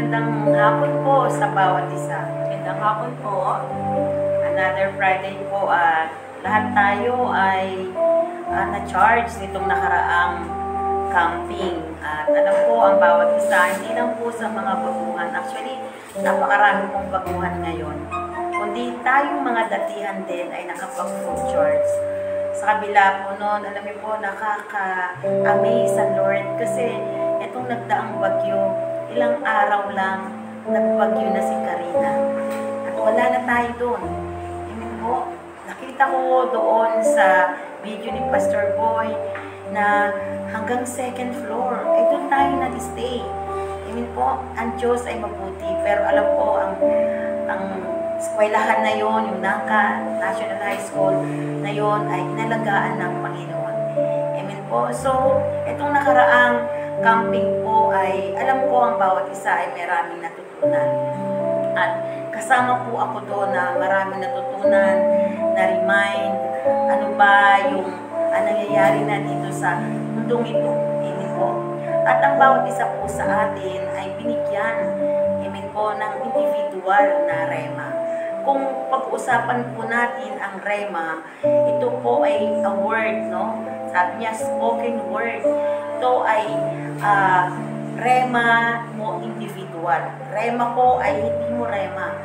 Magandang hapon po sa bawat isa. Magandang hapon po. Another Friday po at lahat tayo ay na-charge nitong nakaraang camping. At alam po ang bawat isa, hindi lang po sa mga baguhan. Actually, napakarami pong baguhan ngayon. Kundi tayong mga datihan din ay nakapag-full charge. Sa kabila po noon, alam niyo po, nakaka-amaze sa Lord kasi itong nagdaang bagyo, ilang araw lang nagbagyo na si Karina. At wala na tayo doon. Amen po. Nakita ko doon sa video ni Pastor Boy na hanggang second floor, ay doon tayo nag-stay. Amen po. Ang Diyos ay mabuti. Pero alam po, ang eskwelahan na yon, yung NACA, National High School na yon ay inalagaan ng Panginoon. Amen po. So, itong nakaraang camping po ay, alam ko ang bawat isa ay maraming natutunan. At kasama po ako doon na maraming natutunan, na-remind, ano ba yung nangyayari na dito sa mundong ito. Amen po. At ang bawat isa po sa atin ay binigyan, amen po, ng individual na rema. Kung pag-usapan po natin ang rema, ito po ay a word, no? Sabi niya, spoken word. Ito ay rema mo individual. Rema ko ay hindi mo rema.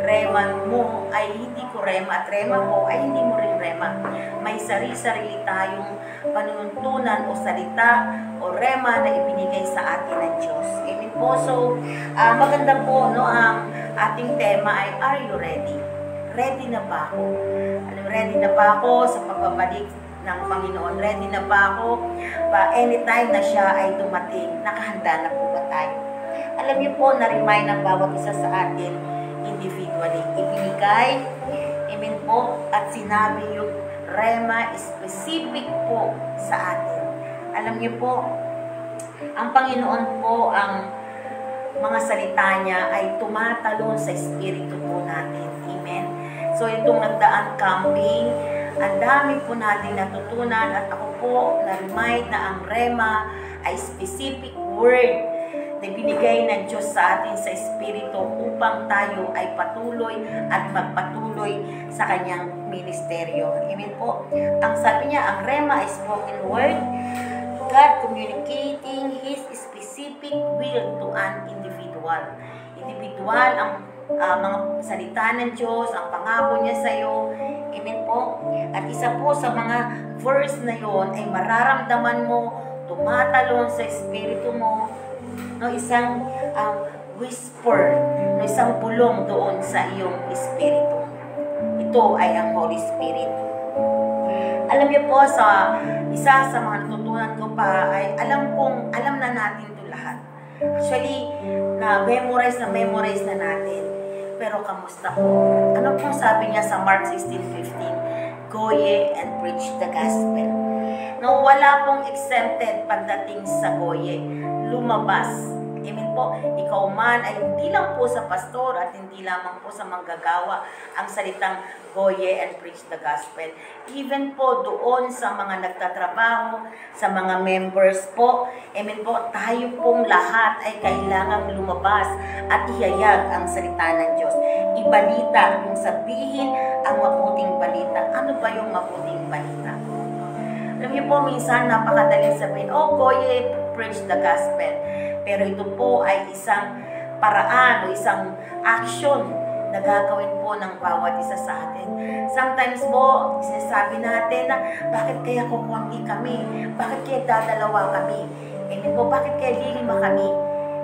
Rema mo ay hindi ko rema. At rema ko ay hindi mo rin rema. May sarili-sarili tayong panuntunan o salita o rema na ibinigay sa atin ng Diyos. Amen po. So, maganda po, no, ang ating tema ay, are you ready? Ready na ba ako? Ready na ba ako sa pagbabalik ng Panginoon? Ready na ba ako? Anytime na siya ay dumating, nakahanda na po ba tayo? Alam niyo po, na-remind ng bawat isa sa atin individually. Ibinigay, amen po, at sinabi yung rema specific po sa atin. Alam niyo po, ang Panginoon po, ang mga salita niya ay tumatalon sa espiritu po natin. Amen? So, itong nagdaan camping, ang dami po natin natutunan at ako po na-remind na ang rema ay specific word na binigay ng Diyos sa atin sa espiritu upang tayo ay patuloy at magpatuloy sa kanyang ministeryo. Amen po? Ang sabi niya, ang rema is spoken word, God communicating His specific will to an individual. Individual ang mga salita ng Diyos, ang pangako niya sa iyo. Amen po. At isa po sa mga verse na yon ay mararamdaman mo, tumatalon sa espiritu mo, no, isang whisper, no, isang bulong doon sa iyong espiritu. Ito ay ang Holy Spirit. Alam niyo po, sa isa sa mga natutunan ko pa ay alam na natin ito lahat. Actually, na-memorize na natin. Pero kamusta po? Ano pong sabi niya sa Mark 16:15? Go ye and preach the gospel. No, wala pong exempted pagdating sa goye. Lumabas. Amen po. Ikaw man ay hindi lang po sa pastor at hindi lamang po sa manggagawa ang salitang go ye and preach the gospel. Even po doon sa mga nagtatrabaho, sa mga members po, amen po, tayo pong lahat ay kailangang lumabas at ihayag ang salita ng Diyos. Ibalita, yung sabihin ang mabuting balita. Ano ba yung mabuting balita? Alam niyo po, minsan napakadaling sabihin, oh, go ye, preach the gospel. Pero ito po ay isang paraan o isang action na gagawin po ng bawat isa sa atin. Sometimes po, sinasabi natin na bakit kaya kukunti kami? Bakit kaya dadalawa kami? Hindi po, bakit kaya lilima kami?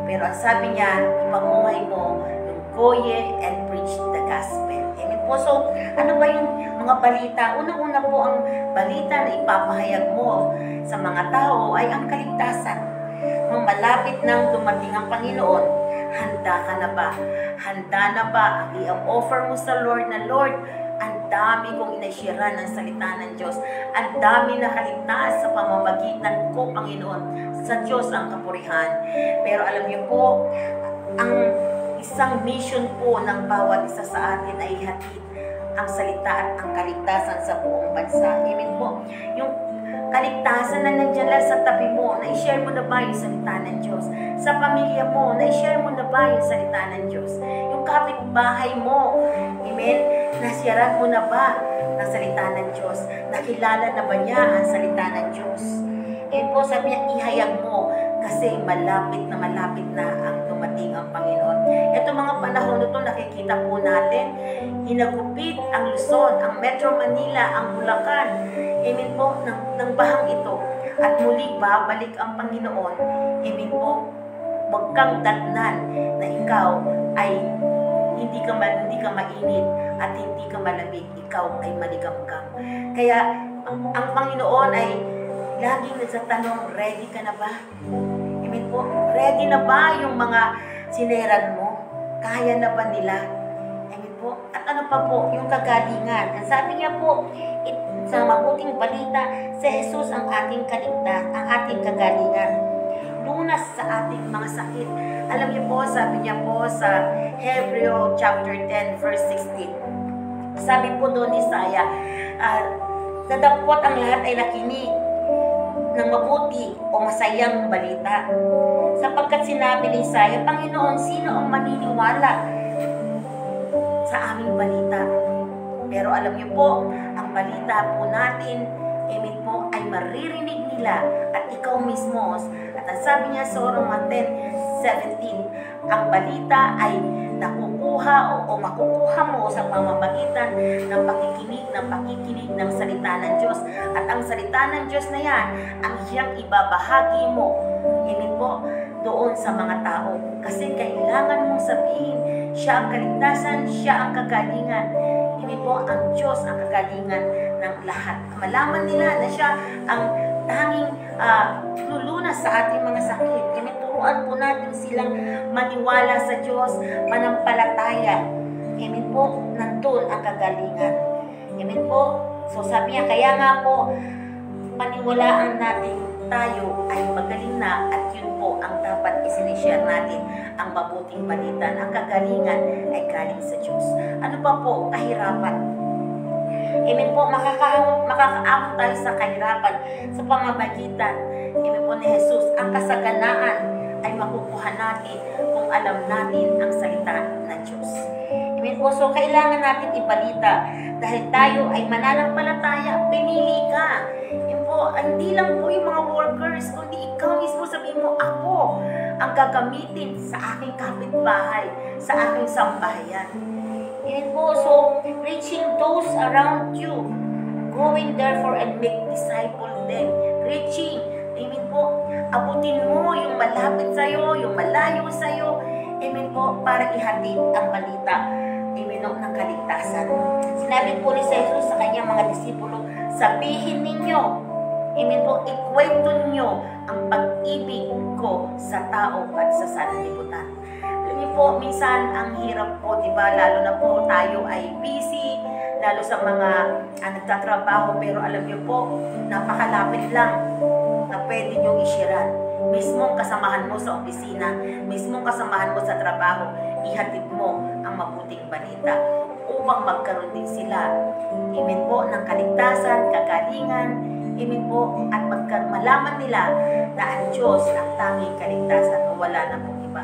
Pero ang sabi niya, ipamuhay mo yung go ye and preach the gospel. Amen po. So, ano ba yung mga balita? Unang-una po ang balita na ipapahayag mo sa mga tao ay ang kaligtasan. Nung malapit nang dumating ang Panginoon, handa ka na ba? Handa na ba ang i-offer mo sa Lord na, Lord, ang dami kong inashira ng salita ng Diyos. Ang dami na kaligtas sa pamamagitan ko, Panginoon. Sa Diyos ang kapurihan. Pero alam niyo po, ang isang mission po ng bawat isa sa atin ay hatid ang salita at ang kaligtasan sa buong bansa. Amen po. Yung kaligtasan na nandiyan lang sa tabi mo, na-share mo na ba yung salita ng Diyos? Sa pamilya mo, na-share mo na ba yung salita ng Diyos? Yung kapitbahay mo, amen, nasyaran mo na ba ng salita ng Diyos? Nakilala na ba niya ang salita ng Diyos? Ayan po, sabi niya, ihayag mo kasi malapit na ang dumating ang Panginoon. Ito mga panahon na ito, nakikita po natin, hinagupit ang Luzon, ang Metro Manila, ang Bulacan, amen po, ng bahang ito. At muli babalik ang Panginoon, amen po, huwag kang datnan na ikaw ay hindi ka mainit at hindi ka malamig, ikaw ay maligamgam. Kaya ang Panginoon ay laging nagtatanong, ready ka na ba? Amen po, ready na ba yung mga sineran mo? Kaya na ba nila? Amen po. At ano pa po, yung kagalingan. Sabi niya po, sa mabuting balita, si Jesus ang ating kaligtas, ang ating kagalingan. Lunas sa ating mga sakit. Alam niyo po, sabi niya po sa Hebreo chapter 10 verse 16. Sabi po doon ni Isaiah, nadagpot ang lahat ay nakinig ng mabuti o masayang balita. Sapagkat sinabi ni Isaiah, Panginoon, sino ang maniniwala sa aming balita? Pero alam niyo po, ang balita po natin, amen po, ay maririnig nila at ikaw mismo. At ang sabi niya sa Roma 10:17, ang balita ay nakukuha o makukuha mo sa pamamagitan ng pakikinig ng salita ng Diyos. At ang salita ng Diyos na yan, ang siyang ibabahagi mo, amen po, doon sa mga tao. Kasi kailangan mong sabihin, siya ang kaligtasan, siya ang kagalingan. Amen po, ang Diyos ang kagalingan ng lahat. Malaman nila na siya ang tanging lulunas sa ating mga sakit. Amen, turuan po natin silang maniwala sa Diyos, manampalataya. Amen po, nandun ang kagalingan. Amen po. So sabi niya, kaya nga po, paniwalaan natin tayo ay magaling na at yun po ang dapat isinishare natin, ang mabuting balita. Ang kagalingan ay galing sa Diyos. Ano pa po? Kahirapan. Amen po, makakaabot tayo sa kahirapan sa pamamagitan, amen po, ni Jesus. Ang kasaganaan ay makukuha natin kung alam natin ang salita ng Diyos. Amen po, so kailangan natin ibalita dahil tayo ay mananampalataya, pinili ka. Amen po, hindi lang po yung mga workers, kundi ikaw mismo, sabihin mo, ako ang gagamitin sa aking kapitbahay, sa aking sambahayan. Amen po, so reaching those around you, going therefore and make disciple them. Reaching, amen po, abutin mo yung malapit sa'yo, yung malayo sa'yo, amen po, para ihatid ang balita, amen po, ng kaligtasan. Sinabi po ni Jesus sa kanyang mga disipulo, sabihin ninyo, amen po, ikwento ninyo ang pag-ibig ko sa tao at sa sanlibutan. Alam niyo po, minsan ang hirap po, diba? Lalo na po tayo ay busy, lalo sa mga nagtatrabaho, pero alam niyo po, napakalapit lang na pwede niyong ishiran. Mismong kasamahan mo sa opisina, mismong kasamahan mo sa trabaho, ihatid mo ang mabuting balita upang magkaroon din sila, amen po, ng kaligtasan, kagalingan, amen po, at malaman nila na ang Diyos ang tanging kaligtasan o wala na pong iba.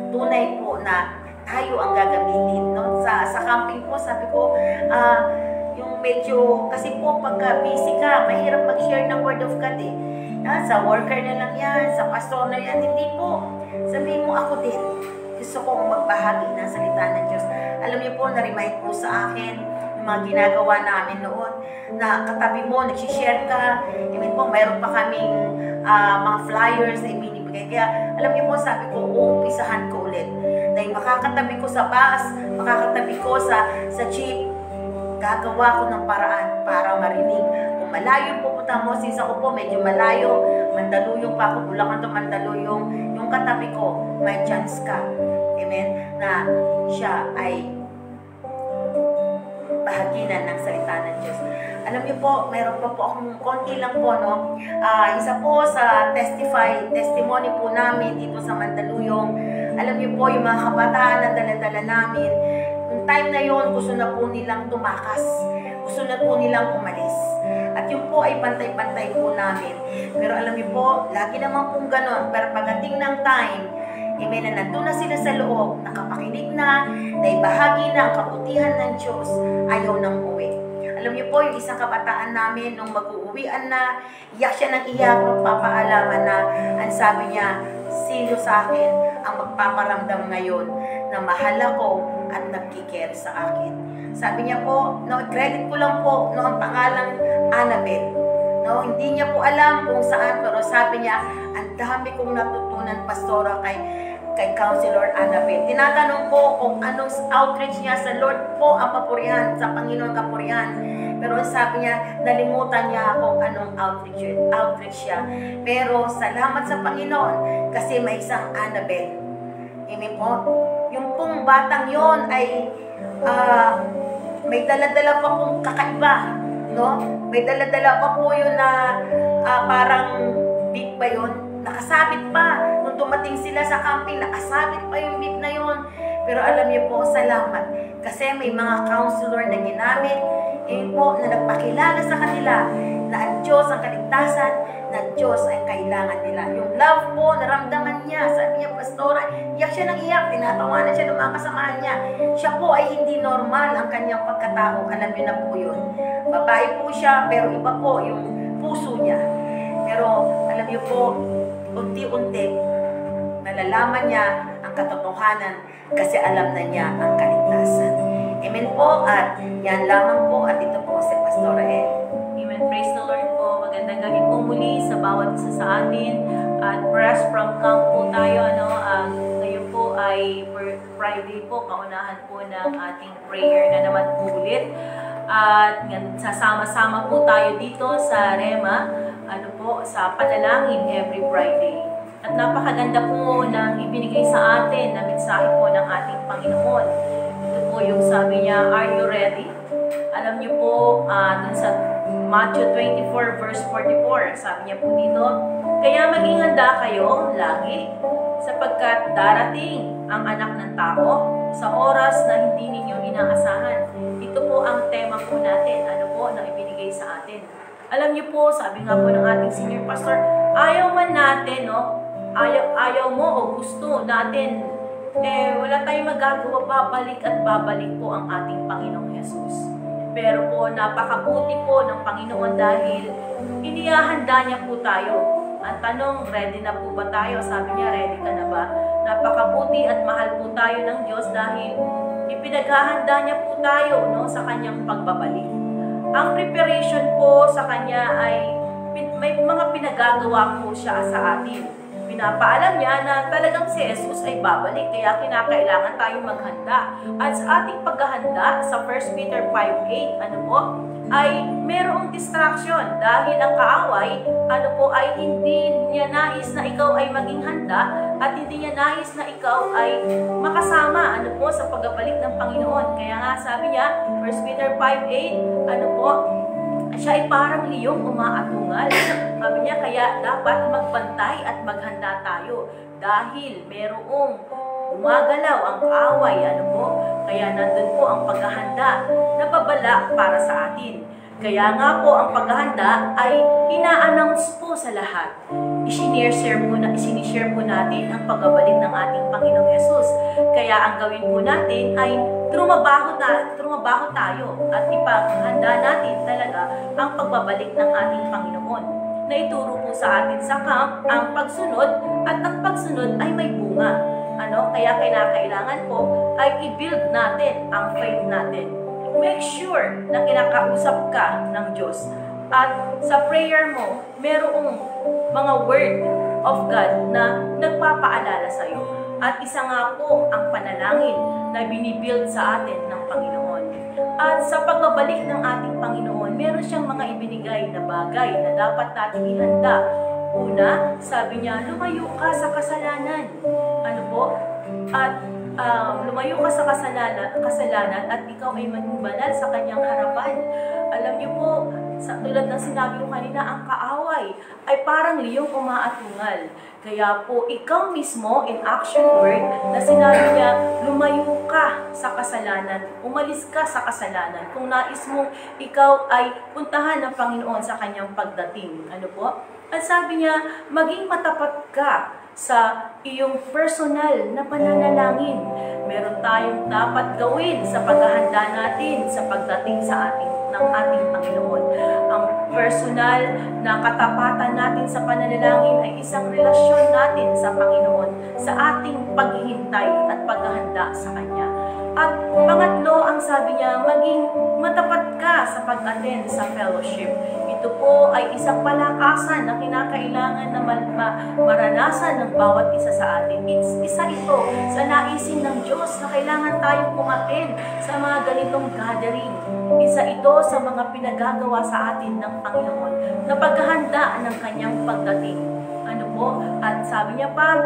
Tunay po na tayo ang gagamitin, no? Sa camping po, sabi ko, yung medyo, kasi po pagka busy ka, mahirap mag-share ng word of God eh. Sa worker na lang yan, sa pastor na yan, hindi po. Sabihin mo, ako din, gusto kong magbahagi ng salita ng Diyos. Alam niyo po, na-remind po sa akin, yung mga ginagawa namin noon, na katabi mo, nagsishare ka, amen po, mayroon pa kaming mga flyers na ibinibigay. Kaya, alam niyo po, sabi ko, uumpisahan ko ulit. Dahil makakatabi ko sa bus, makakatabi ko sa jeep, gagawa ko ng paraan para marinig. Kung malayo po pupunta mo, since ako po medyo malayo, Mandaluyong pa ako, Bulacan to Mandaluyong, yung katabi ko, may chance ka. Amen? Na siya ay bahaginan ng salita ng Diyos. Alam niyo po, mayroon pa po akong konti lang po, no? Isa po sa testimony po namin dito sa Mandaluyong. Alam niyo po, yung mga kabataan na dala-dala namin, yung time na yon gusto na po nilang tumakas. Gusto na po nilang umalis. At yun po ay pantay-pantay po namin. Pero alam niyo po, lagi naman pong ganon. Pero pagdating ng time, amen, na nandun na sila sa loob, nakapakinig na, naibahagi na ang kabutihan ng Diyos, ayaw nang uwi. Alam niyo po, yung isang kabataan namin, nung mag-uuwian na, iyak siya ng iyak, nung papaalaman na, ang sabi niya, sino sa akin ang magpaparamdam ngayon na mahal ako at nagkikare sa akin. Sabi niya po, no, credit ko lang po, no, ang pangalang Annabel. No, hindi niya po alam kung saan, pero sabi niya, ang dami kong natutunan, Pastora, kay Counselor Annabel. Tinatanong ko kung anong outreach niya sa Lord po ang papurihan, sa Panginoon kapurihan. Pero sabi niya, nalimutan niya kung anong outreach siya. Pero salamat sa Panginoon kasi may isang Annabel. Amen po. Yung pong batang yon ay may dala-dala pa pong kakaiba. No? May dala-dala pa po yun na parang big ba yun? Nakasabit pa. Nung dumating sila sa camping, nakasabit pa yung big na yun. Pero alam niyo po, salamat. Kasi may mga counselor na ginamit, yun po, na nagpakilala sa kanila na ang Diyos ang kaligtasan, na Diyos ay kailangan nila. Yung love po, naramdaman niya. Sabi niya, Pastora, iyak siya ng iyak. Tinatawanan siya ng mga kasamahan niya. Siya po ay hindi normal ang kanyang pagkatao. Alam niyo na po yun. Babae po siya, pero iba po yung puso niya. Pero alam niyo po, unti-unti, nalalaman niya ang katotohanan kasi alam na niya ang kaligtasan. Amen po, at yan lamang po, at ito po si Pastora Ed. Amen. Praise the Lord po. Magandang gabi po muli sa bawat isa sa atin. At press from camp po tayo. Ngayon po ay Friday po, kaunahan po ng ating prayer na naman po ulit. At sasama-sama po tayo dito sa Rema, sa panalangin every Friday. At napakaganda po ng ibinigay sa atin na mensahe po ng ating Panginoon. Ito po yung sabi niya, are you ready? Alam niyo po, dun sa Matthew 24 verse 44, sabi niya po dito, kaya maging handa kayo lagi, sapagkat darating ang anak ng tao sa oras na hindi ninyo inaasahan. Ito po ang tema po natin, na ibinigay sa atin. Alam niyo po, sabi nga po ng ating senior pastor, ayaw man natin, ayaw mo o gusto natin, wala tayong magagawa, babalik at babalik po ang ating Panginoong Jesus. Pero po, napakabuti po ng Panginoon dahil inihahanda niya po tayo. Ang tanong, ready na po ba tayo? Sabi niya, ready ka na ba? Napakabuti at mahal po tayo ng Diyos dahil ipinaghahanda niya po tayo sa kanyang pagbabalik. Ang preparation po sa kanya ay may mga pinagagawa po siya sa atin. Pinapaalam niya na talagang si Jesus ay babalik, kaya kinakailangan tayong maghanda. At sa ating paghahanda, sa 1 Peter 5:8, ay merong distraction dahil ang kaaway, ay hindi niya nais na ikaw ay maging handa at hindi niya nais na ikaw ay makasama, sa pagbabalik ng Panginoon. Kaya nga sabi niya, 1 Peter 5:8, siya ay parang liyong umaatungal. Sabi niya, kaya dapat magbantay at maghanda tayo dahil merong gumagalaw ang kaaway, kaya nandun po ang paghahanda na babala para sa atin. Kaya nga po ang paghahanda ay ina-announce po sa lahat. Isinishare po natin ang pagbabalik ng ating Panginoong Yesus. Kaya ang gawin po natin ay trumabaho tayo at ipaghanda natin talaga ang pagbabalik ng ating Panginoon. Na ituro po sa atin sa camp ang pagsunod at ang pagsunod ay may bunga. Kaya kinakailangan po ay i-build natin ang faith natin. Make sure na kinakausap ka ng Diyos. At sa prayer mo, merong mga word of God na nagpapaalala sa iyo. At isa nga po ang panalangin na binibuild sa atin ng Panginoon. At sa pagbabalik ng ating Panginoon, meron siyang mga ibinigay na bagay na dapat natin ihanda. Una, sabi niya, lumayo ka sa kasalanan. At lumayo ka sa kasalanan at ikaw ay maging banal sa kanyang harapan. Alam niyo po, sa tulad ng sinabi ko kanina, ang kaaway ay parang liyong umaatungal. Kaya po, ikaw mismo in action word na sinabi niya, lumayo ka sa kasalanan, umalis ka sa kasalanan. Kung nais mong ikaw ay puntahan ng Panginoon sa kanyang pagdating. Ano po? At sabi niya, maging matapat ka sa iyong personal na pananalangin. Meron tayong dapat gawin sa paghahanda natin sa pagdating sa ng ating Panginoon. Ang personal na katapatan natin sa pananalangin ay isang relasyon natin sa Panginoon sa ating paghihintay at paghahanda sa Kanya. At pangatlo, ang sabi niya, maging matapat ka sa pag-attend sa fellowship. Ito po ay isang palakasan na kinakailangan na maranasan ng bawat isa sa atin. Isa ito sa naisin ng Diyos na kailangan tayong umattend sa mga ganitong gathering. Isa ito sa mga pinagagawa sa atin ng Panginoon na paghahanda ng kanyang pagdating. Ano po? At sabi niya pa,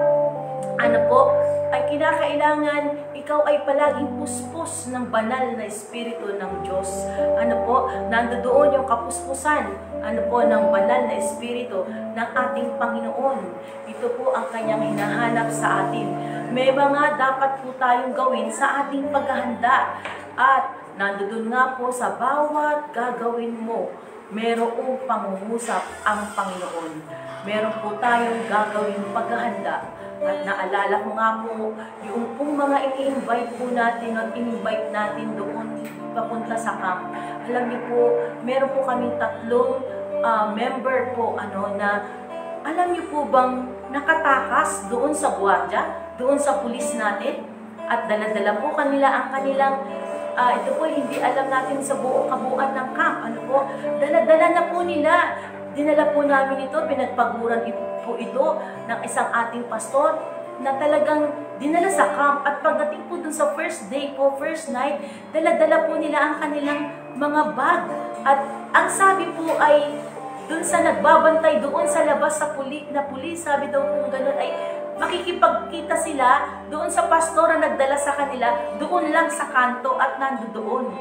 ano po, ay kinakailangan ikaw ay palaging puspos ng banal na Espiritu ng Diyos. Ano po, nandoon yung kapuspusan, ano po, ng banal na Espiritu ng ating Panginoon. Ito po ang kanyang hinahanap sa atin. May mga dapat po tayong gawin sa ating paghahanda. At nandoon nga po sa bawat gagawin mo, merong pangungusap ang Panginoon. Meron po tayong gagawin paghahanda. At naalala ko nga po, yung pong mga ini-invite po natin at in-invite natin doon papunta sa camp. Alam niyo po, meron po kaming tatlong member po na alam niyo po bang nakatakas doon sa gwardiya, doon sa pulis natin, at dala-dala po kanila ang kanilang ito po hindi alam natin sa buong kabuuan ng camp. Ano po, dala-dala na po nila. Dinala po namin ito, pinagpaguran po ito ng isang ating pastor na talagang dinala sa camp. At pagdating po dun sa first day po, first night, dala-dala po nila ang kanilang mga bag. At ang sabi po ay, dun sa nagbabantay doon sa labas sa pulis, sabi daw po gano'n ay, makikipagkita sila doon sa pastor na nagdala sa kanila, doon lang sa kanto at nandoon.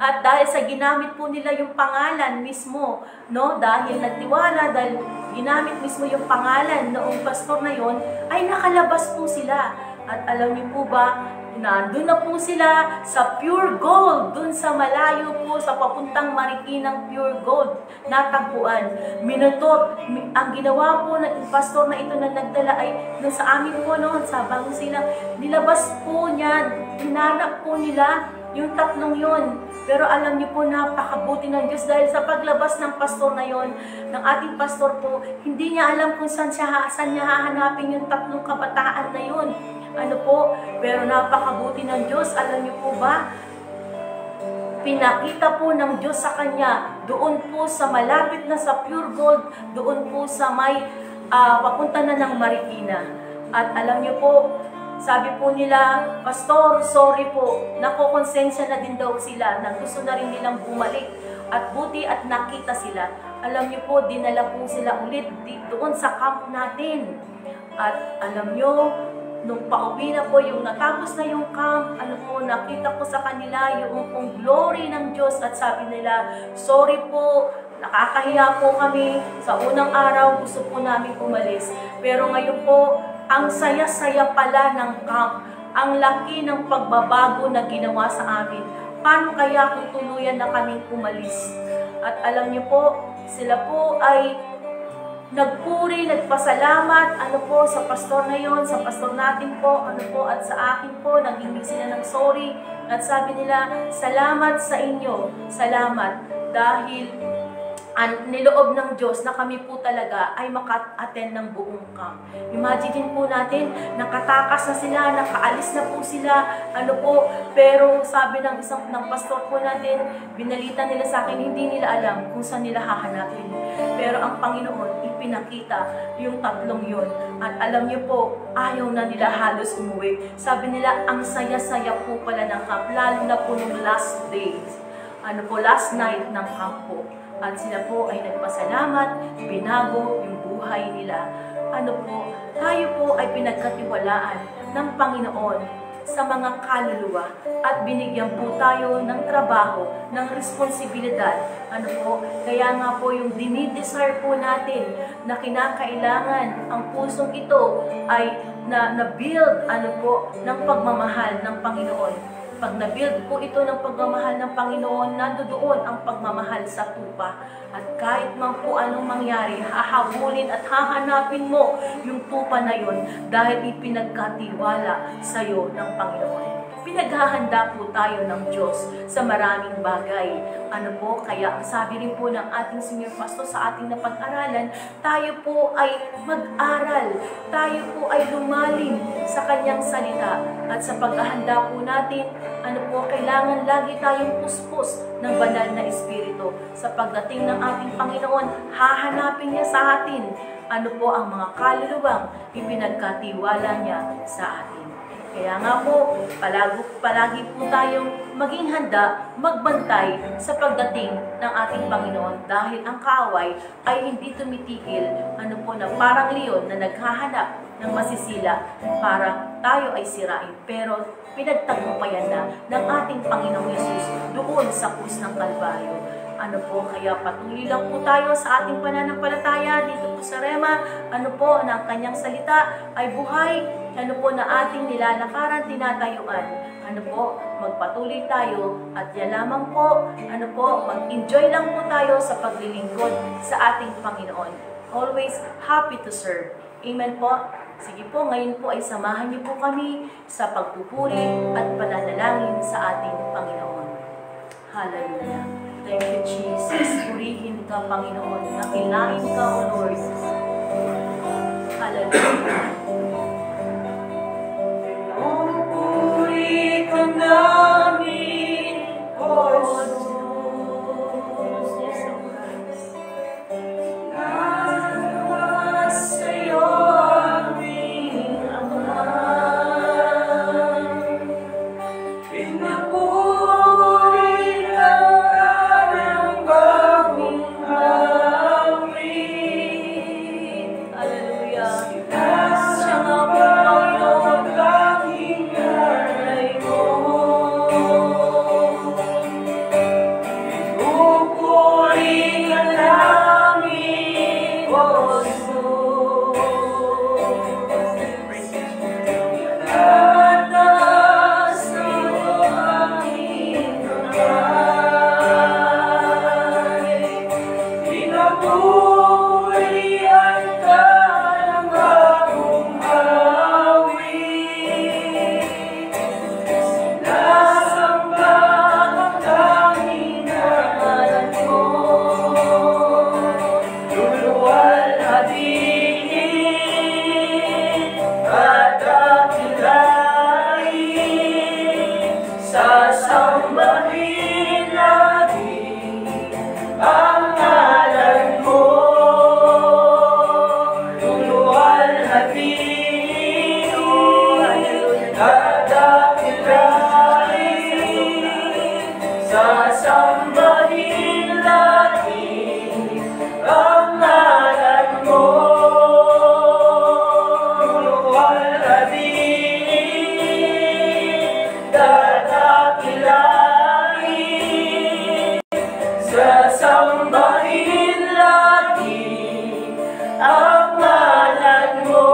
At dahil sa ginamit po nila yung pangalan mismo, no, dahil nagtiwala, dahil ginamit mismo yung pangalan noong pastor na yon, ay nakalabas po sila. At alam niyo po ba, nandun na po sila sa Pure Gold, dun sa malayo po, sa papuntang Marikinang Pure Gold, natagpuan. Minutot, ang ginawa po ng pastor na ito na nagdala ay, sa amin po noon, sa Bagong Silang, nilabas po niyan, hinanap po nila yung tatlong yon. Pero alam niyo po, napakabuti ng Diyos dahil sa paglabas ng pastor na yon, ng ating pastor po, hindi niya alam kung saan niya hahanapin yung tatlong kabataan na yon. Ano po, pero napakabuti ng Diyos. Alam niyo po ba, pinakita po ng Diyos sa kanya, doon po sa malapit na sa Pure Gold, doon po sa may papunta na ng Marikina. At alam niyo po, sabi po nila, Pastor, sorry po, nakokonsensya na din daw sila, na gusto na rin nilang bumalik. At buti at nakita sila. Alam niyo po, dinala po sila ulit doon sa camp natin. At alam niyo, nung pauwi na po, yung natapos na yung camp, nakita ko sa kanila yung glory ng Diyos at sabi nila, sorry po, nakakahiya po kami, sa unang araw gusto po namin umalis. Pero ngayon po, ang saya-saya pala ng camp, ang laki ng pagbabago na ginawa sa amin. Paano kaya kung tuluyan na kaming umalis? At alam niyo po, sila po ay nagpuri, nagpasalamat, sa pastor na yon, sa pastor natin po, at sa akin po, naghingi sila ng sorry. At sabi nila, salamat sa inyo, salamat, dahil niloob ng Diyos na kami po talaga ay maka-attend ng buong camp. Imagine po natin, nakatakas na sila, nakaalis na po sila, pero sabi ng pastor po natin, binalita nila sa akin, hindi nila alam kung saan nila hahanapin. Pero ang Panginoon, ipinakita yung tatlong yun. At alam niyo po, ayaw na nila halos umuwi. Sabi nila, ang saya-saya po pala ng camp, lalo na po nung last days. Last night ng camp po. At sila po ay nagpasalamat, binago yung buhay nila. Tayo po ay pinagkatiwalaan ng Panginoon sa mga kaluluwa at binigyan po tayo ng trabaho, ng responsibilidad. Ano po? Kaya nga po yung dinidesire po natin na kinakailangan ang pusong ito ay na-build ng pagmamahal ng Panginoon. Pag na-build po ito ng pagmamahal ng Panginoon, nandoon ang pagmamahal sa tupa. At kahit man po anong mangyari, hahabulin at hahanapin mo yung tupa na yun dahil ipinagkatiwala sa iyo ng Panginoon. Pinaghahanda po tayo ng Diyos sa maraming bagay. Ano po, kaya ang sabi rin po ng ating senior pastor sa ating napag-aralan, tayo po ay mag-aral, tayo po ay lumalim sa kanyang salita. At sa paghahanda po natin, ano po, kailangan lagi tayong puspos ng banal na Espiritu. Sa pagdating ng ating Panginoon, hahanapin niya sa atin ano po ang mga kaluluwang ipinagkatiwala niya sa atin. Kaya nga po, palagi po tayong maging handa, magbantay sa pagdating ng ating Panginoon dahil ang kaaway ay hindi tumitigil, ano po, na parang leon na naghahanap ng masisila para tayo ay sirain. Pero pinagtagumpayan na ng ating Panginoong Yesus doon sa krus ng Kalbaryo. Ano po, kaya patuloy lang po tayo sa ating pananampalataya dito po sa Rema. Ano po, na ang kanyang salita ay buhay. Ano po, na ating nilalakaran, tinatayuan. Ano po, magpatuloy tayo at yan lamang po, ano po, mag-enjoy lang po tayo sa paglilingkod sa ating Panginoon. Always happy to serve. Amen po. Sige po, ngayon po ay samahan niyo po kami sa pagpupuri at pananalangin sa ating Panginoon. Hallelujah. Thank you, Jesus. Purihin ka, Panginoon. Nakilain ka, O Lord. Hallelujah. Puri ka namin, O Diyos. Nawas sa'yo aming Ama. Pinapuri ka ng bagong awit. Hallelujah. Siya nga po, Panginoon, tanging alay mo. Pinupuri ka namin, O Diyos. Tatas sa'yo aming kamay. Pinapurihan ka ng bagong awit. Sinasamba ang tanging ngalan mo. Luluwalhatiin at dakilain, sasambahin lagi ang ngalan mo. Luluwalhatiin at dakilain, sasambahin lagi ang ngalan mo. Luluwalhatiin, dadakilain, sasambahin lagi ang ngalan mo.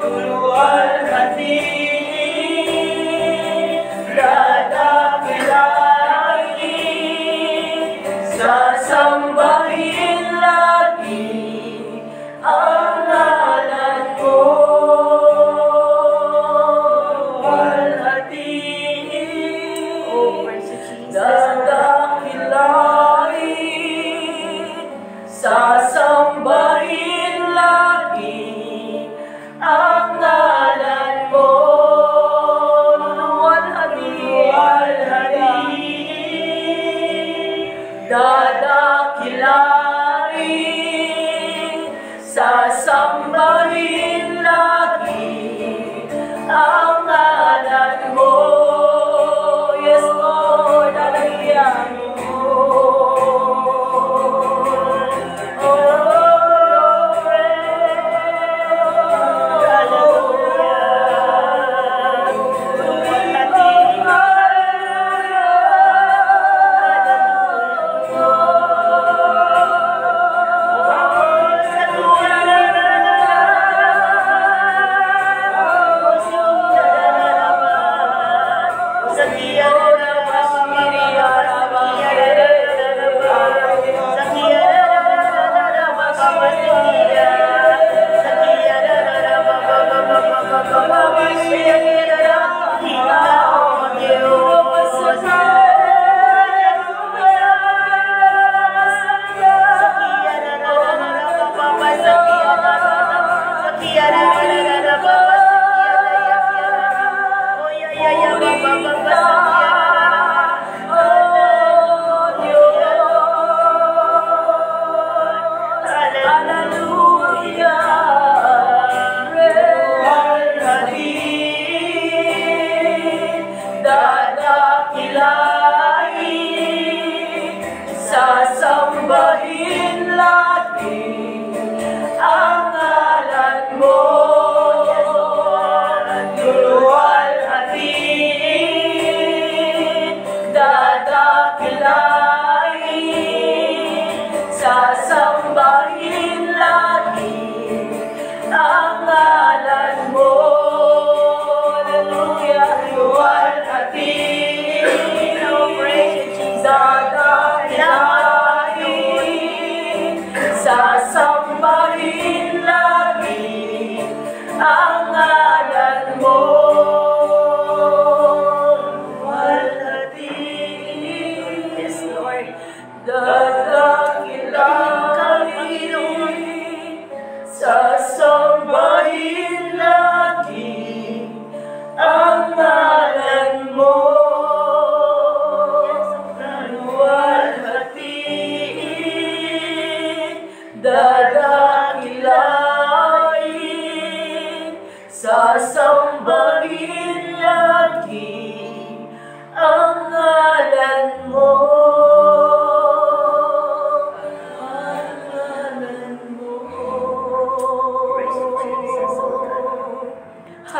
Luluwalhatiin, dadakilain, sasambahin lagi ang ngalan mo. Luluwalhatiin, dadakilain, sasambahin lagi ang ngalan mo. Luluwalhatiin, dadakilain, sasambahin lagi ang ngalan mo. Yes, Lord. Hallelujah. Oh, Lord.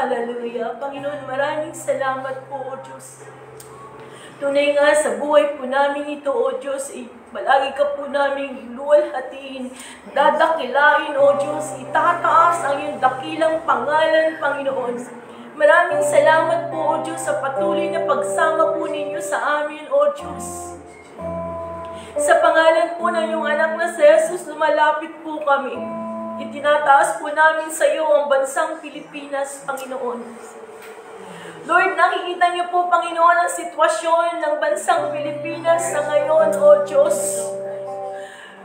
Hallelujah. Panginoon, maraming salamat po, O Diyos. Tunay nga sa buhay po namin ito, O Diyos, palagi ka po namin luwalhatiin, dadakilain, O Diyos, itataas ang iyong dakilang pangalan, Panginoon. Maraming salamat po, O Diyos, sa patuloy na pagsama po ninyo sa amin, O Diyos. Sa pangalan po ng iyong anak na si Jesus, lumalapit po kami. Itinataas po namin sa iyo ang bansang Pilipinas, Panginoon. Lord, nakikita niyo po, Panginoon, ang sitwasyon ng bansang Pilipinas sa ngayon, O Diyos.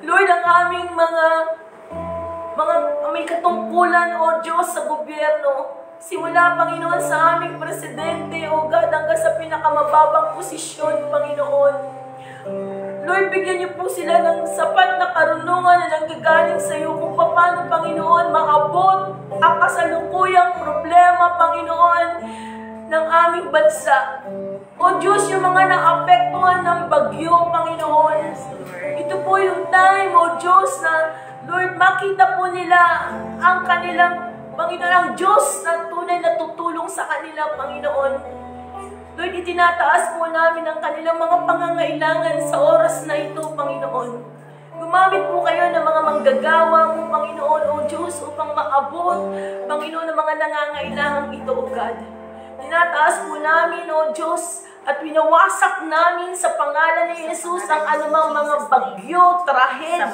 Lord, ang aming mga may katungkulan, O Diyos, sa gobyerno. Simula, Panginoon, sa aming presidente, O God, hanggang sa pinakamababang posisyon, Panginoon. Lord, bigyan niyo po sila ng sapat na karunungan na nanggagaling sa iyo kung paano, Panginoon, maabot ang kasalukuyang problema, Panginoon, ng aming bansa. O Diyos, yung mga naapektuhan ng bagyo, Panginoon. Ito po yung time, O Diyos, na Lord, makita po nila ang kanilang, Panginoon, ang Diyos na tunay na tutulong sa kanila, Panginoon. Lord, itinataas po namin ang kanilang mga pangangailangan sa oras na ito, Panginoon. Gumamit po kayo ng mga manggagawa mo, Panginoon, O Diyos, upang maabot, Panginoon, ang mga nangangailangan ito, O God. Tinataas po namin, O Diyos, at winawasak namin sa pangalan ni Jesus ang anumang mga bagyo, trahedya,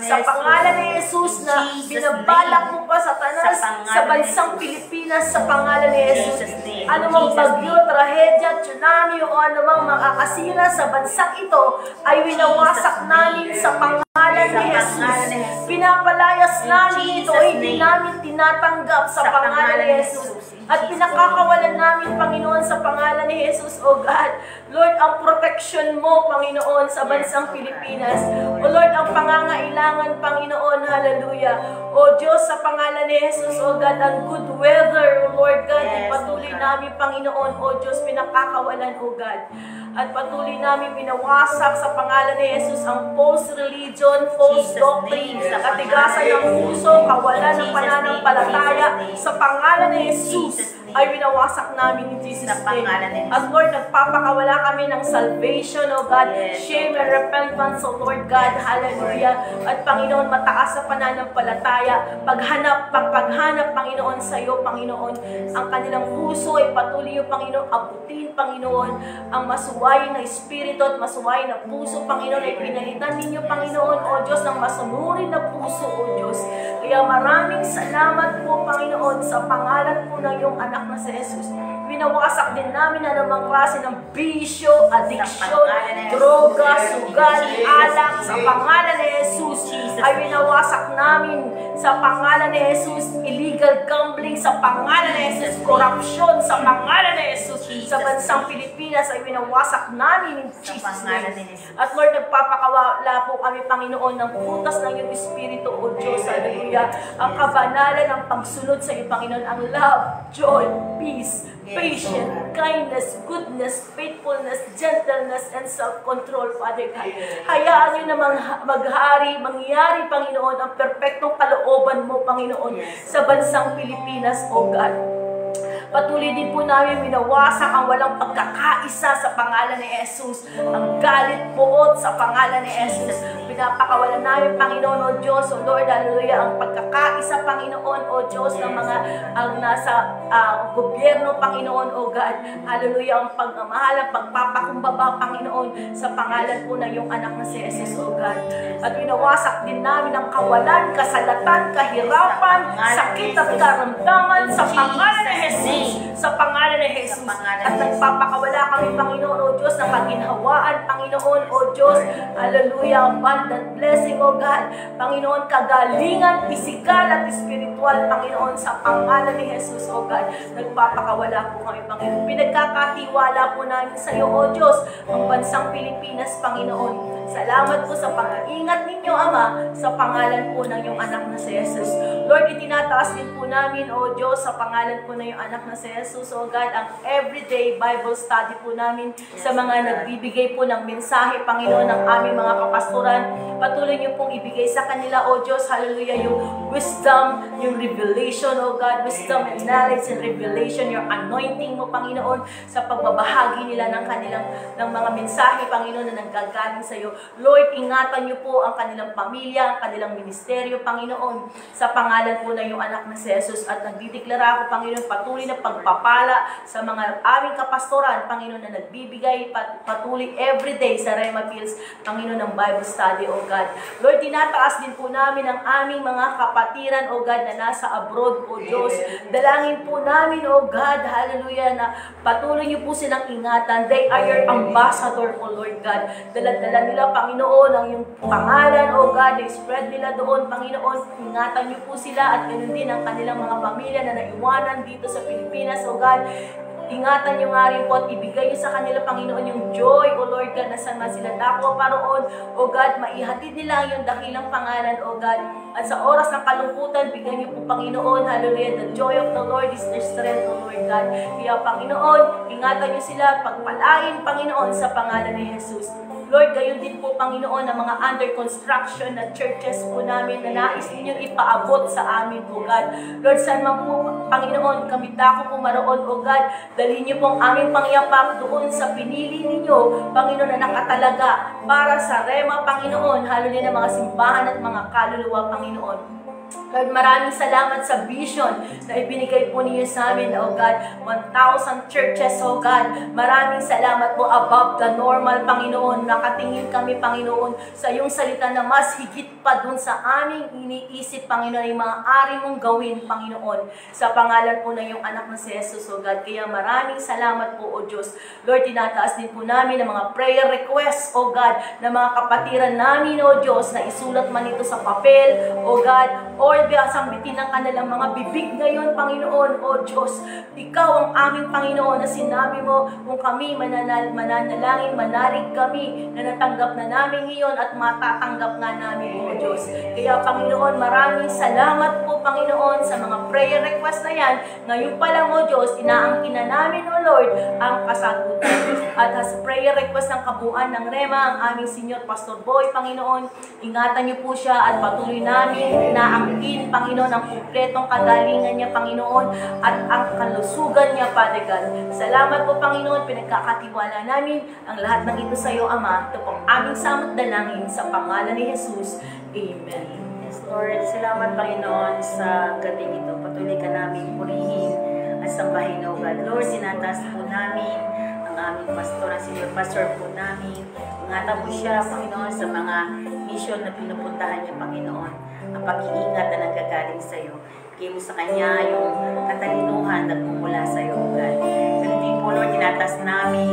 sa pangalan ni Jesus na binabalak mo pa sa tanas sa bansang Pilipinas, sa pangalan ni Jesus. Anumang bagyo, trahedya, tsunami, o anumang makakasira sa bansang ito ay winawasak namin sa pangalan ni Jesus. Pinapalayas namin ito, hindi namin tinatanggap sa pangalan ni Jesus. At pinakakawalan namin, Panginoon, sa pangalan ni Jesus, O God. Lord, ang protection mo, Panginoon, sa bansang Pilipinas. O Lord, ang pangangailangan, Panginoon, hallelujah. O Diyos, sa pangalan ni Jesus, O God, ang good weather, O Lord God, ipatuloy namin, Panginoon, O Diyos, pinakakawalan, O God. At patuloy namin binawasak sa pangalan ni Jesus ang false religion, false doctrine, katigasan ng puso, kawalan ng pananampalataya. Sa pangalan ni Jesus ay binawasak namin in Jesus' name. At Lord, nagpapakawala kami ng salvation, O God, shame and repentance, O Lord God, hallelujah. At Panginoon, mataas sa pananampalataya, paghanap, Panginoon, sa iyo, Panginoon, ang kanilang puso ay patuloy, O Panginoon, abutin, Panginoon, ang masuwayin na espiritu at masuwayin na puso, Panginoon, ay pinalitan ninyo, Panginoon, O Diyos, ng masunurin na puso, O Diyos. Kaya maraming salamat po, Panginoon, sa pangalan po ng iyong anak na si Jesus. Winawasak din namin na namang klase ng bisyo, addiction, droga, sugal, alak, sa pangalan ni Jesus. Ay winawasak namin sa pangalan ni Jesus, illegal gambling, sa pangalan ni Jesus, corruption, sa pangalan ni Jesus, sa bansang Pilipinas ay winawasak namin in Jesus' name. At Lord, nagpapakawala po kami, Panginoon, ng putas ng iyong Espiritu, O Diyos, hallelujah. Ang kabanalan, ang pagsunod sa iyo, Panginoon, ang love, joy, peace, patience, kindness, goodness, faithfulness, gentleness, and self-control, Father God. Hayaan niyo namang mangyari, Panginoon, ang perpektong kalooban mo, Panginoon, sa bansang Pilipinas, O God. Patuloy din po namin winawasak ang walang pagkakaisa sa pangalan ni Jesus. Ang galit, buot sa pangalan ni Jesus. Pinapakawalan namin, Panginoon, O Diyos, O Lord, hallelujah, ang pagkakaisa, Panginoon, O Diyos, ng mga ang nasa gobyerno, Panginoon, O God. Hallelujah, ang pagmamahal, ang pagpapakumbaba, Panginoon, sa pangalan po ng iyong anak na si Jesus, O God. At winawasak din namin ang kawalan, kasalatan, kahirapan, sakit at karamdaman sa pangalan ni Jesus. Sa pangalan ni Jesus. At nagpapakawala kami, Panginoon, O Diyos, ng kaginhawaan, Panginoon, O Diyos, hallelujah, abundant blessing, O God, Panginoon, kagalingan, pisikal at spiritual, Panginoon, sa pangalan ni Jesus, O God. Nagpapakawala po kami, Panginoon. Pinagkakatiwala po namin sa iyo, O Diyos, ang bansang Pilipinas, Panginoon. Salamat po sa pag-iingat ninyo, Ama, sa pangalan po ng iyong anak na si Jesus. Lord, itinataas din po namin, O Diyos, sa pangalan po ng iyong anak na si Jesus, O God, ang everyday Bible study po namin sa mga nagbibigay po ng mensahe, Panginoon, ng aming mga kapastoran. Patuloy niyo pong ibigay sa kanila, O Diyos, hallelujah, yung wisdom, yung revelation, O God, wisdom and knowledge and revelation, your anointing mo, Panginoon, sa pagbabahagi nila ng mga mensahe, Panginoon, na nanggagaling sa iyo. Lord, ingatan niyo po ang kanilang pamilya, ang kanilang ministeryo, Panginoon, sa pangalan po ng iyong anak na si Jesus. At nagdideklara ako, Panginoon, patuloy na pagpapala sa mga aming kapastoran, Panginoon, na nagbibigay patuloy everyday sa Rema Fields, Panginoon, ng Bible study, O God. Lord, tinataas din po namin ang aming mga kapatiran, O God, na nasa abroad, O Diyos. Dalangin po namin, O God, hallelujah, na patuloy niyo po silang ingatan. They are your ambassador, O Lord God. Dala-dala nila, Panginoon, ang iyong pangalan, O God, i-spread nila doon, Panginoon. Ingatan niyo po sila at ganoon din ang kanilang mga pamilya na naiwanan dito sa Pilipinas, O God. Ingatan niyo nga rin po at ibigay niyo sa kanila, Panginoon, yung joy, O Lord God, na saan man sila dako paroon, O God, maihatid nila ang iyong dakilang pangalan, O God. At sa oras ng kalungkutan, bigyan niyo po, Panginoon, hallelujah, the joy of the Lord is their strength, O Lord God. Kaya, Panginoon, ingatan niyo sila at pagpalain, Panginoon, sa pangalan ni Jesus. Lord, gayon din po, Panginoon, ang mga under construction na churches po namin na nais ninyong ipaabot sa amin, O God. Lord, saan man po, Panginoon, kami dako po maroon, O God, dalhin niyo po ang aming pangyapak doon sa pinili ninyo, Panginoon, na nakatalaga para sa Rema, Panginoon, hallelujah, ng mga simbahan at mga kaluluwa, Panginoon. Lord, maraming salamat sa vision na ibinigay po niyo sa amin, O God. 1,000 churches, O God. Maraming salamat po above the normal, Panginoon. Nakatingin kami, Panginoon, sa iyong salita na mas higit pa dun sa aming iniisip, Panginoon, yung mga ari mong gawin, Panginoon. Sa pangalan po ng iyong anak na si Jesus, O God. Kaya maraming salamat po, O Diyos. Lord, tinataas din po namin ang mga prayer requests, O God, na mga kapatiran namin, O Diyos, na isulat man ito sa papel, O God, or sambitin ang kanilang mga bibig ngayon, Panginoon, O Diyos. Ikaw ang aming Panginoon na sinabi mo, kung kami mananalangin, manalig kami, na natanggap na namin ngayon at matatanggap nga namin, O Diyos. Kaya, Panginoon, maraming salamat po, Panginoon, sa mga prayer request na yan. Ngayon pa lang, O Diyos, inaangkin na namin, O Lord, ang kasagutan. At sa prayer request ng kabuuan ng Rema, ang aming Senior Pastor Boy, Panginoon, ingatan niyo po siya at patuloy namin naangkin, Panginoon, ang kumpletong kagalingan niya, Panginoon, at ang kalusugan niya, Father God. Salamat po, Panginoon, pinagkakatiwala namin ang lahat ng ito sa iyo, Ama. Ito pong aming samot dalangin sa pangalan ni Jesus. Amen. Yes, Lord, salamat, Panginoon, sa gabing ito. Patuloy ka namin purihin at sambahin, O God. Lord, sinataas po namin ang aming pastor, ang senior pastor po namin. Ingatan po siya, Panginoon, sa mga mission na pinupuntahan niya, Panginoon. Ang pag-iingat na nanggagaling sa iyo. Bigay mo sa kanya yung katalinuhan na nagmumula sa iyo, O God. Ganito po, Lord, tinatas namin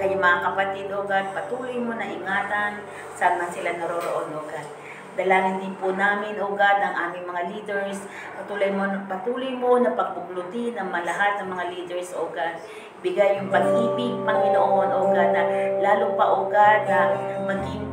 kanyang mga kapatid, O God. Patuloy mo na ingatan saan man sila naroroon, O God. Dalangin din po namin, O God, ang aming mga leaders. Patuloy mo na pagbuglutin ang lahat ng mga leaders, O God. Bigay yung pag-ibig, Panginoon, O God, na lalo pa, O God, na maging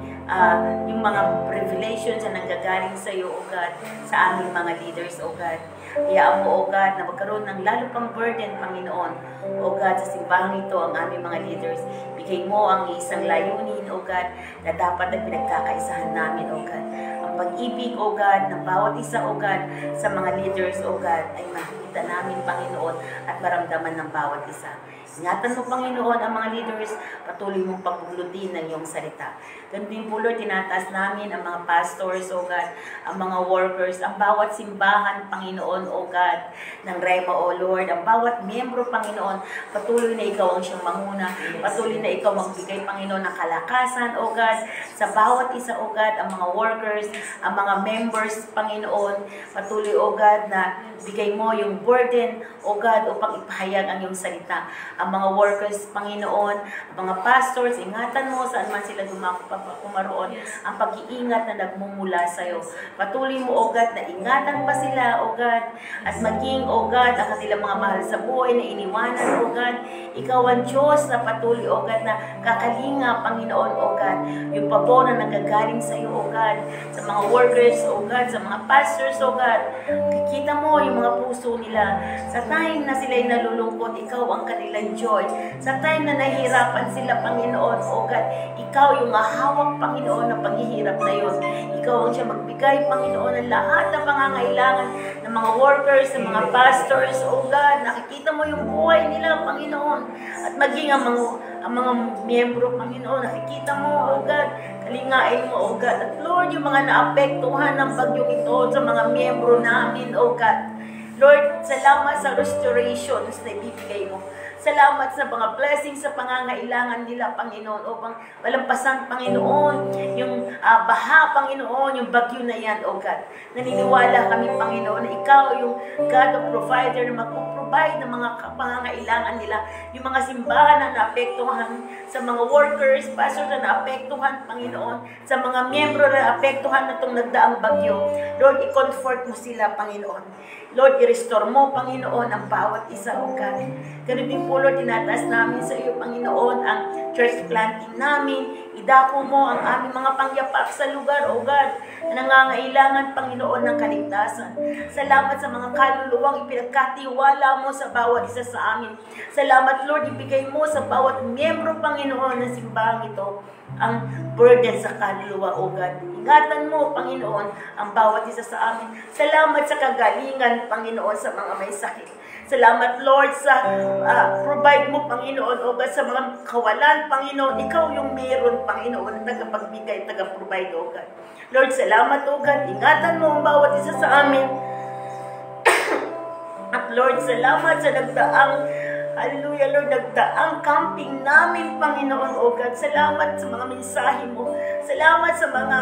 yung mga revelations na nanggagaling sa iyo, O God, sa aming mga leaders, O God. Kaya mo, O God, na magkaroon ng lalo pang burden, Panginoon, O God, sa simbahang ito ang aming mga leaders. Bigay mo ang isang layunin, O God, na dapat na pinagkakaisahan namin, O God. Ang pag-ibig, O God, ng bawat isa, O God, sa mga leaders, O God, ay makikita namin, Panginoon, at maramdaman ng bawat isa. Ingatan mo, Panginoon, ang mga leaders, patuloy mong pagbuglutin ng iyong salita. Ganun din po, Lord, tinataas namin ang mga pastors, O God, ang mga workers, ang bawat simbahan, Panginoon, O God, ng Rema, O Lord, ang bawat miyembro, Panginoon, patuloy na ikaw ang siyang manguna, patuloy na ikaw magbigay, Panginoon, ng kalakasan, O God, sa bawat isa, O God, ang mga workers, ang mga members, Panginoon, patuloy, O God, na bigay mo yung burden, O God, upang ipahayag ang iyong salita. Ang mga workers, Panginoon, ang mga pastors, ingatan mo saan man sila kumaroon, ang pag-iingat na nagmumula sa iyo. Patuloy mo, O God, na ingatan pa sila, O God, at maging, O God, ang kanilang mga mahal sa buhay na iniwanan, O God. Ikaw ang Diyos na patuloy, O God, na kakalinga, Panginoon, O God, yung pabor na nagagaling sa iyo, O God, sa mga workers, O God, sa mga pastors, O God. Kikita mo yung mga puso nila. Sa time na sila'y nalulungkot, ikaw ang kanilang joy. Sa time na nahihirapan sila, Panginoon, O God, Ikaw yung mahawak, Panginoon, ng paghihirap na yun. Ikaw ang siya magbigay, Panginoon, ng lahat ng pangangailangan ng mga workers, ng mga pastors, O God. Nakikita mo yung buhay nila, Panginoon. At maging ang mga miyembro, Panginoon, nakikita mo, O God, kalingain mo, O God. At Lord, yung mga naapektuhan ng bagyong ito sa mga miyembro namin, O God. Lord, salamat sa restorations na ibibigay mo. Salamat sa mga blessings sa pangangailangan nila, Panginoon, upang malampasan, Panginoon, yung baha, Panginoon, yung bagyo na yan, O God. Naniniwala kami, Panginoon, na Ikaw yung God of provider na mag-provide ng mga pangangailangan nila. Yung mga simbahan na naapektuhan, sa mga workers, pastors na naapektuhan, Panginoon, sa mga miyembro na naapektuhan na itong nagdaang bagyo. Lord, i-comfort mo sila, Panginoon. Lord, i-restore mo, Panginoon, ang bawat isa, O God. Ganun din po, Lord, tinataas namin sa iyo, Panginoon, ang church planting namin. Idako mo ang aming mga pangyapak sa lugar, O God, na nangangailangan, Panginoon, ng kaligtasan. Salamat sa mga kaluluwang ipinagkatiwala mo sa bawat isa sa amin. Salamat, Lord, ibigay mo sa bawat miyembro, Panginoon, ng simbahang ito ang burden sa kaluluwa, O God. Ingatan mo, Panginoon, ang bawat isa sa amin. Salamat sa kagalingan, Panginoon, sa mga may sakit. Salamat, Lord, sa provide mo, Panginoon, O God, sa mga kawalan, Panginoon. Ikaw yung meron, Panginoon, tagapagbigay, tagaprovide, O God. Lord, salamat, O God. Ingatan mo ang bawat isa sa amin. At Lord, salamat sa nagdaang hallelujah, Lord, nagdaang camping namin, Panginoon, O God. Salamat sa mga mensahe mo. Salamat sa mga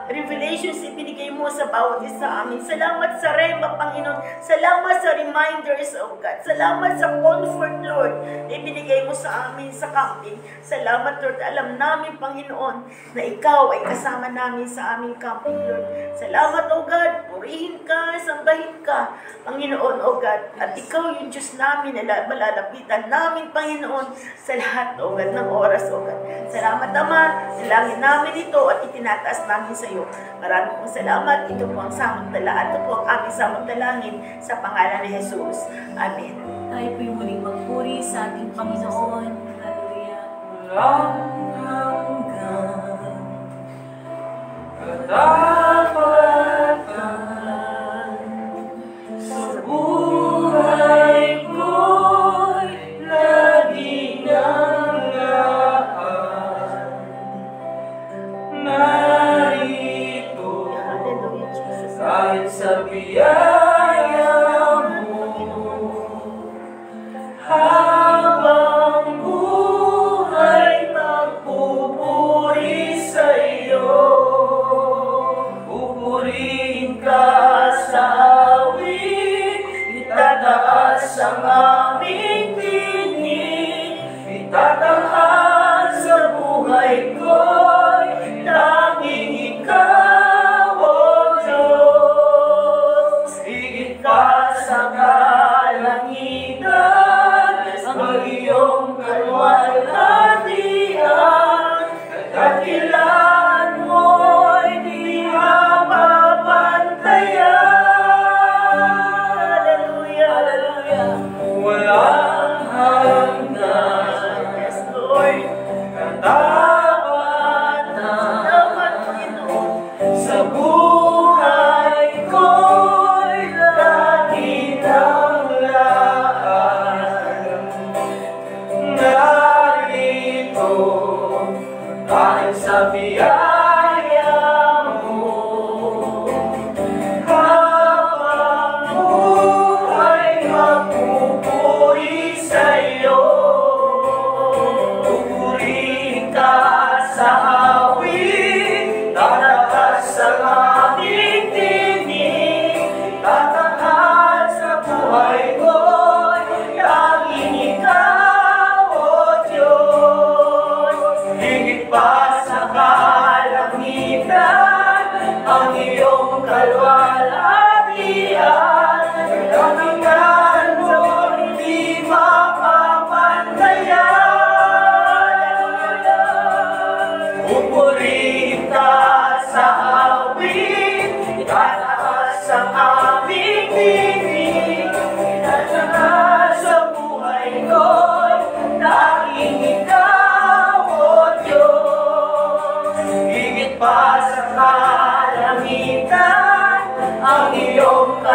revelations ibinigay mo sa bawat isa amin. Salamat sa Rema, Panginoon. Salamat sa reminders, O God. Salamat sa comfort, Lord, na ibinigay mo sa amin sa camping. Salamat, Lord. Alam namin, Panginoon, na Ikaw ay kasama namin sa aming camping, Lord. Salamat, O God. Purihin ka, sambahin ka, Panginoon, O God. At Ikaw yung Diyos namin na malalapitan namin, Panginoon, sa lahat, O God, ng oras, O God. Salamat, Ama. Dalangin namin ito at itinataas namin sa iyo. Maraming pong salamat. Ito po ang samantalaan. Ito po ang aming samantalangin sa pangalan ni Jesus. Amen. Tayo po yung muling magpuri sa ating Panginoon. Hallelujah. Walang hanggan, katapatan, sa buhay ko'y lagi ng laan. Narito, Hallelujah, Jesus. kahit sa biyaya mo, habang buhay magpupuri sa iyo. Pupurihin ka sa awit, itataas ang aming tinig, itatanghal sa buhay ko'y tanging ikaw, O Diyos. Higit pa sa kalangitan, ang iyong kalwalhatian, kadakilaan mo'y di mapapantayan. Hallelujah. Walang hanggan, Yes, Lord. katapatan, Salamat, Panginoon. sa buhay ko'y lagi ng laan. Narito, kahit sa biyaya mo, habang buhay magpupuri sa iyo. Pupurihin ka sa awit, tataas ang aming tinig, tatanghal sa buhay ko'y tanging ikaw, O Diyos. Higit pa sa kalangitan, ang iyong kalwalhatian, kadakilaan mo hindi mapapantayan. Pupurihin ka sa awit, itataas ang aming tinig, itatanghal sa buhay ko'y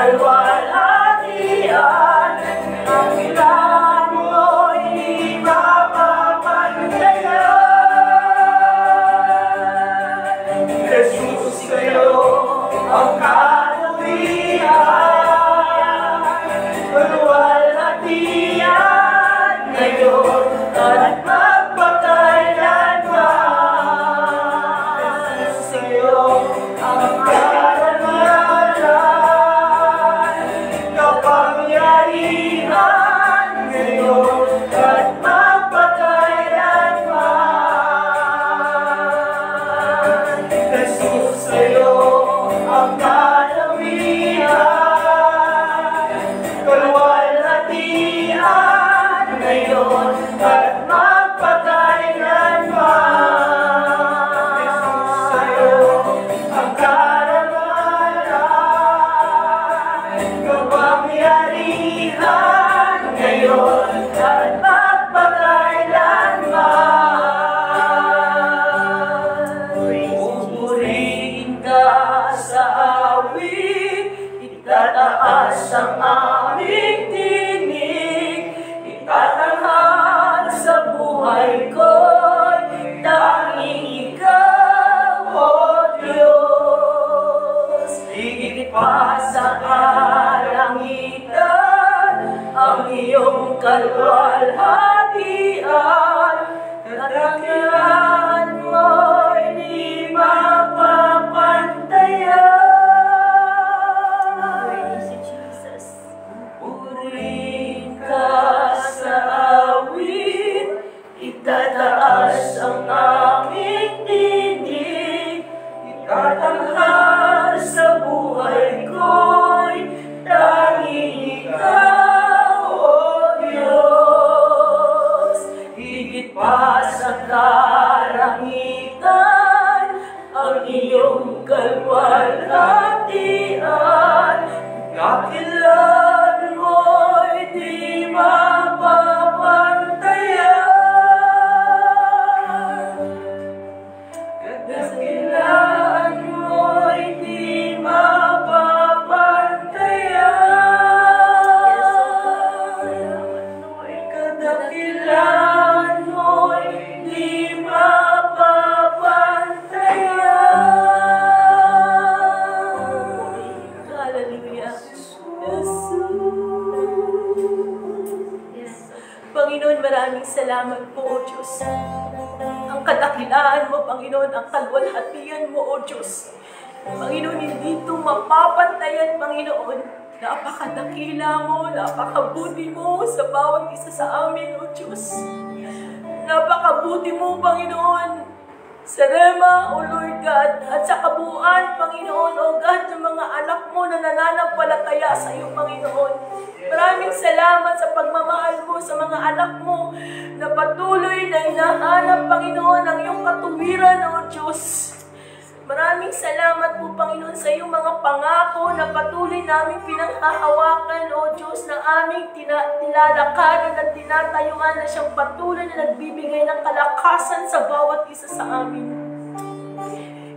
kalwalhatian, ang ilan mo'y di mapapantayan. Jesus, kayo ang kaluwihan, kalwalhatian ngayon at magpakailanman. Jesus, kayo ang karangalan, kapangyarihan ngayon at magpakailanman. Jesus, kayo ang kalamihan, kalwalhatian ngayon at magpakailanman. Jesus, kayo ang karangalan, kapangyarihan ngayon at magpakailanman. Pupurihin ka sa awit, itataas ang aming tinig, itatanghal sa buhay ko'y tanging ikaw, O Diyos. Higit pa sa kalangitan ang iyong kalwalhatian, kadakilan mo'y di mapapantayan. Praise you, Jesus. Purihin ka sa awit, itataas ang aming tinig, itatanghal sa buhay ko'y tanging ikaw, O Diyos. Higit pa sa kalangitan ang iyong kalwalhatian, kakilan mo'y di mapapantayan. Kadakilan mo'y di mapapantayan. Kadakilan mo'y di mapapantayan. Hallelujah. Yes. Panginoon, maraming salamat po, O Diyos. Ang kadakilaan mo, Panginoon, ang kalwalhatian mo, O Diyos. Panginoon, hindi ito mapapantayan, Panginoon. Napakadakila mo, napakabuti mo sa bawat isa sa amin, O Diyos. Napakabuti mo, Panginoon, sa Rema, O Lord God, at sa kabuuan, Panginoon, O God, ng mga anak mo na nananampalataya sa iyo, Panginoon. Maraming salamat sa pagmamahal mo sa mga anak mo na patuloy na hinahanap, Panginoon, ang iyong katuwiran, O Diyos. Maraming salamat po, Panginoon, sa iyong mga pangako na patuloy namin pinanghahawakan, O Diyos, na aming tilalakarin at tinatayuan na siyang patuloy na nagbibigay ng kalakasan sa bawat isa sa amin.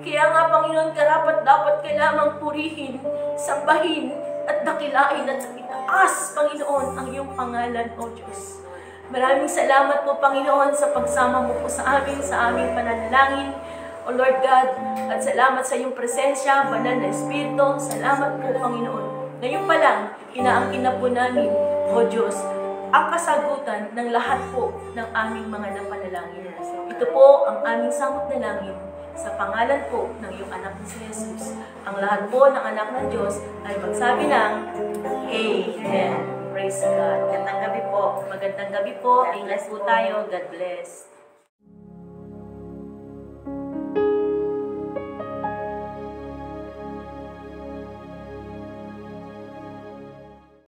Kaya nga, Panginoon, karapat-dapat kailangang purihin, sambahin, at dakilain at itaas, Panginoon, ang iyong pangalan, O Diyos. Maraming salamat po, Panginoon, sa pagsama mo po sa aming pananalangin, O Lord God, at salamat sa iyong presensya, banal na Espiritu. Salamat po, Panginoon. Ngayon pa lang, inaangkin na po namin, O Diyos, ang kasagutan ng lahat po ng aming mga napanalangin. Ito po ang aming samot na langin sa pangalan po ng iyong anak na si Jesus. Ang lahat po ng anak ng Diyos ay magsabi ng Amen. Praise God. Magandang gabi po. Magandang gabi po. Ingat po tayo. God bless.